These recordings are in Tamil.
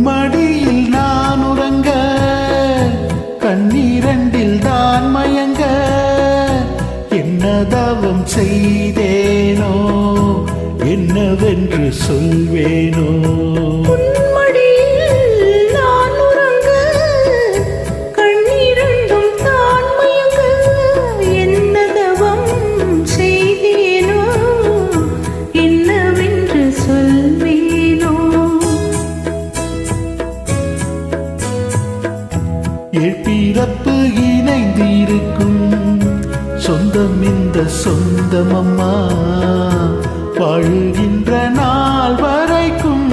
மடியில் நான் உறங்க கண்ணீரண்டில் தான் மயங்க என்ன தவம் செய்தேனோ என்னவென்று சொல்வேனோ பிறப்பு இணைந்திருக்கும் சொந்தம் இந்த சொந்தமம்மா வாழுகின்ற நாள் வரைக்கும்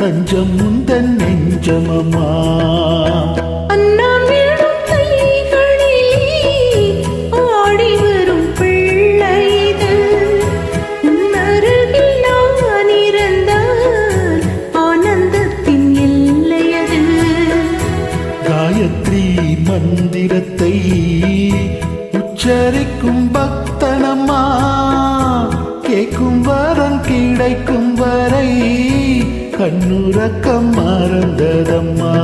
தஞ்சம் முந்தன் நெஞ்சமம்மா காயத்ரி மந்திரத்தை உச்சரிக்கும் பக்தனம்மா கேட்கும் வரம் கிடைக்கும் வரை கண்ணுறக்கம் மறந்ததம்மா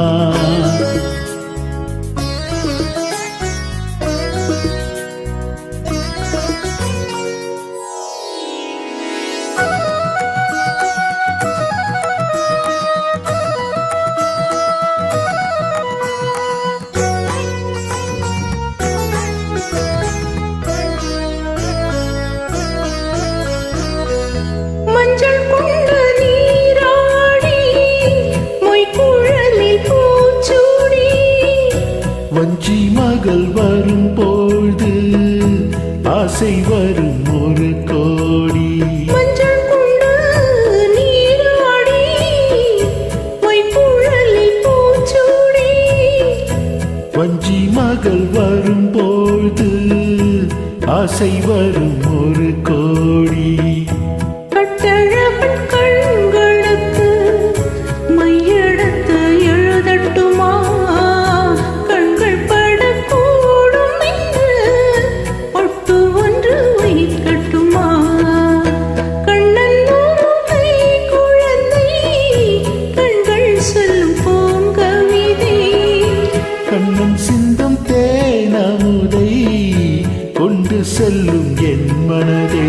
வஞ்சி மகள் வரும் பொழுது ஆசை வரும் ஒரு கோடி வஞ்சி மகள் வரும் பொழுது ஆசை வரும் ஒரு கோடி கண்ணன் சிந்தும் தேனமுதை கொண்டு செல்லும் என் மனதை